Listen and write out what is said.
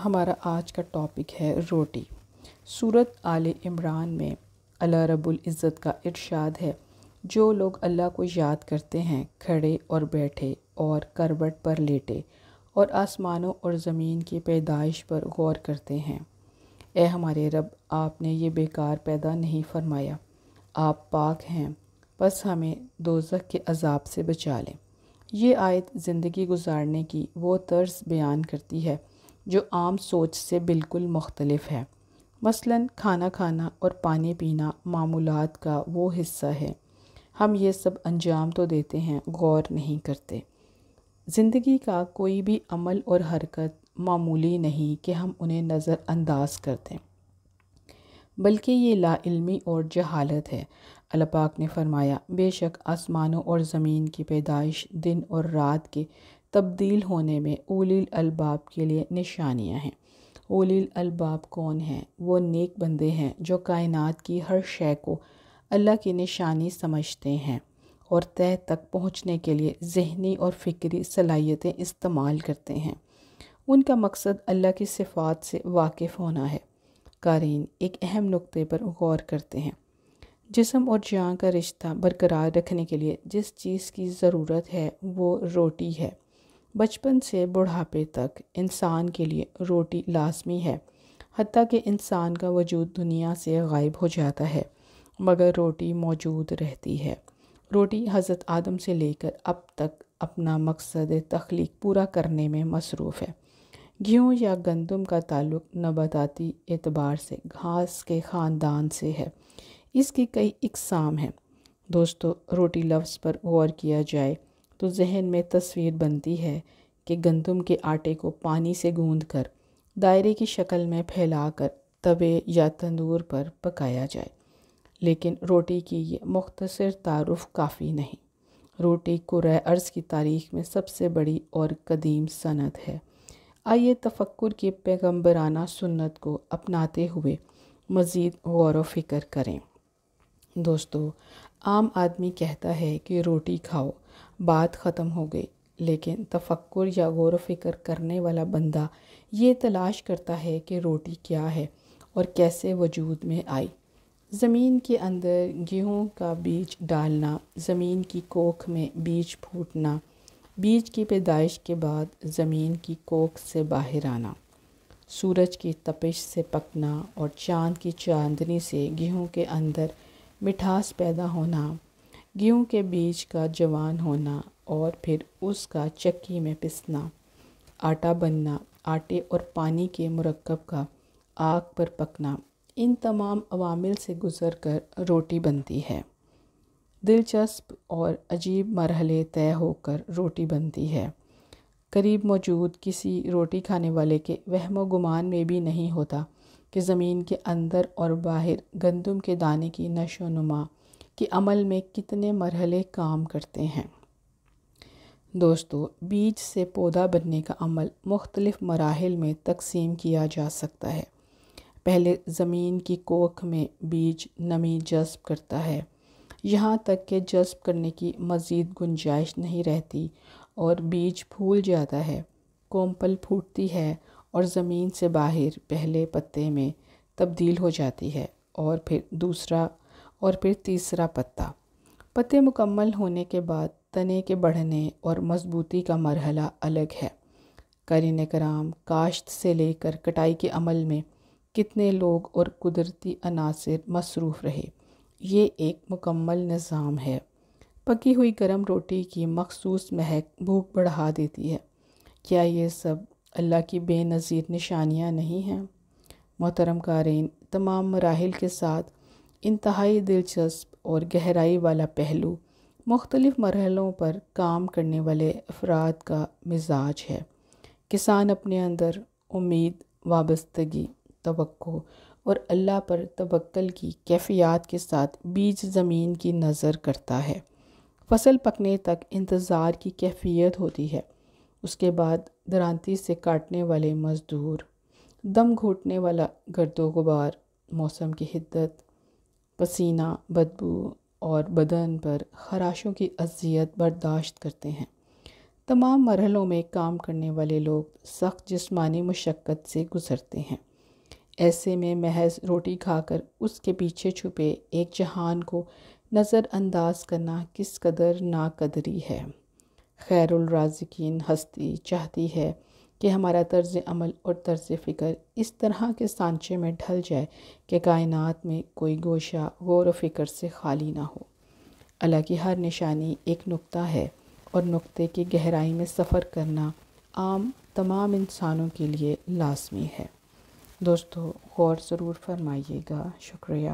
ہمارا آج کا ٹاپک ہے روٹی۔ سورۃ آل عمران میں اللہ رب العزت کا ارشاد ہے، جو لوگ اللہ کو یاد کرتے ہیں کھڑے اور بیٹھے اور کروٹ پر لیٹے اور آسمانوں اور زمین کی پیدائش پر غور کرتے ہیں۔ اے ہمارے رب، آپ نے یہ بیکار پیدا نہیں فرمایا، آپ پاک ہیں، پس ہمیں دوزخ کے عذاب سے بچا لیں۔ یہ آیت زندگی گزارنے کی وہ طرز بیان کرتی ہے جو عام سوچ سے بالکل مختلف ہے۔ مثلاً کھانا کھانا اور پانی پینا معمولات کا وہ حصہ ہے۔ ہم یہ سب انجام تو دیتے ہیں، غور نہیں کرتے۔ زندگی کا کوئی بھی عمل اور حرکت معمولی نہیں کہ ہم انہیں نظر انداز کر دیں، بلکہ یہ لا علمی اور جہالت ہے۔ اللہ پاک نے فرمایا، بے شک آسمانوں اور زمین کی پیدائش، دن اور رات کے تبدیل ہونے میں اولی الالباب کے لیے نشانیاں ہیں۔ اولی الالباب کون ہیں؟ وہ نیک بندے ہیں جو کائنات کی ہر شے کو اللہ کی نشانی سمجھتے ہیں اور تہ تک پہنچنے کے لیے ذہنی اور فکری صلاحیتیں استعمال کرتے ہیں۔ ان کا مقصد اللہ کی صفات سے واقف ہونا ہے۔ قارئین، ایک اہم نقطے پر غور کرتے ہیں۔ جسم اور جان کا رشتہ برقرار رکھنے کے لیے جس چیز کی ضرورت ہے وہ روٹی ہے۔ بچپن سے بڑھاپے تک انسان کے لیے روٹی لازمی ہے، حتیٰ کہ انسان کا وجود دنیا سے غائب ہو جاتا ہے مگر روٹی موجود رہتی ہے۔ روٹی حضرت آدم سے لے کر اب تک اپنا مقصد تخلیق پورا کرنے میں مصروف ہے۔ گیہوں یا گندم کا تعلق نباتاتی اعتبار سے گھاس کے خاندان سے ہے۔ اس کی کئی اقسام ہیں۔ دوستو، روٹی لفظ پر غور کیا جائے تو ذہن میں تصویر بنتی ہے کہ گندم کے آٹے کو پانی سے گوندھ کر دائرے کی شکل میں پھیلا کر توے یا تندور پر پکایا جائے، لیکن روٹی کی یہ مختصر تعارف کافی نہیں۔ روٹی کرۂ ارض کی تاریخ میں سب سے بڑی اور قدیم صنعت ہے۔ آئیے تفکر کی پیغمبرانہ سنت کو اپناتے ہوئے مزید غور و فکر کریں۔ دوستو، عام آدمی کہتا ہے کہ روٹی کھاؤ، بات ختم ہو گئی، لیکن تفکر یا غور و فکر کرنے والا بندہ یہ تلاش کرتا ہے کہ روٹی کیا ہے اور کیسے وجود میں آئی۔ زمین کے اندر گیہوں کا بیج ڈالنا، زمین کی کوکھ میں بیج پھوٹنا، بیج کی پیدائش کے بعد زمین کی کوکھ سے باہر آنا، سورج کی تپش سے پکنا اور چاند کی چاندنی سے گیہوں کے اندر مٹھاس پیدا ہونا، گیہوں کے بیج کا جوان ہونا اور پھر اس کا چکی میں پسنا، آٹا بننا، آٹے اور پانی کے مرکب کا آگ پر پکنا، ان تمام عوامل سے گزر کر روٹی بنتی ہے۔ دلچسپ اور عجیب مرحلے طے ہو کر روٹی بنتی ہے۔ قریب موجود کسی روٹی کھانے والے کے وہم و گمان میں بھی نہیں ہوتا کہ زمین کے اندر اور باہر گندم کے دانے کی نشو و نما کے عمل میں کتنے مرحلے کام کرتے ہیں۔ دوستو، بیج سے پودا بننے کا عمل مختلف مراحل میں تقسیم کیا جا سکتا ہے۔ پہلے زمین کی کوکھ میں بیج نمی جذب کرتا ہے، یہاں تک کہ جذب کرنے کی مزید گنجائش نہیں رہتی اور بیج پھول جاتا ہے، کونپل پھوٹتی ہے اور زمین سے باہر پہلے پتے میں تبدیل ہو جاتی ہے، اور پھر دوسرا اور پھر تیسرا پتا۔ پتے مکمل ہونے کے بعد تنے کے بڑھنے اور مضبوطی کا مرحلہ الگ ہے۔ قارئین کرام، کاشت سے لے کر کٹائی کے عمل میں کتنے لوگ اور قدرتی عناصر مصروف رہے، یہ ایک مکمل نظام ہے۔ پکی ہوئی گرم روٹی کی مخصوص مہک بھوک بڑھا دیتی ہے۔ کیا یہ سب اللہ کی بے نظیر نشانیاں نہیں ہیں؟ محترم قارئین، تمام مراحل کے ساتھ انتہائی دلچسپ اور گہرائی والا پہلو مختلف مرحلوں پر کام کرنے والے افراد کا مزاج ہے۔ کسان اپنے اندر امید، وابستگی، توقع اور اللہ پر توکل کی کیفیات کے ساتھ بیج زمین کی نظر کرتا ہے۔ فصل پکنے تک انتظار کی کیفیت ہوتی ہے، اس کے بعد درانتی سے کاٹنے والے مزدور، دم گھوٹنے والا گرد و غبار، موسم کی حدت، پسینہ، بدبو اور بدن پر خراشوں کی اذیت برداشت کرتے ہیں۔ تمام مرحلوں میں کام کرنے والے لوگ سخت جسمانی مشقت سے گزرتے ہیں۔ ایسے میں محض روٹی کھا کر اس کے پیچھے چھپے ایک جہان کو نظر انداز کرنا کس قدر ناقدری ہے۔ خیر الرازقین ہستی چاہتی ہے کہ ہمارا طرز عمل اور طرز فکر اس طرح کے سانچے میں ڈھل جائے کہ کائنات میں کوئی گوشہ غور و فکر سے خالی نہ ہو۔ اللہ کی ہر نشانی ایک نقطہ ہے اور نقطے کی گہرائی میں سفر کرنا عام تمام انسانوں کے لیے لازمی ہے۔ دوستو غور ضرور فرمائیے گا۔ شکریہ۔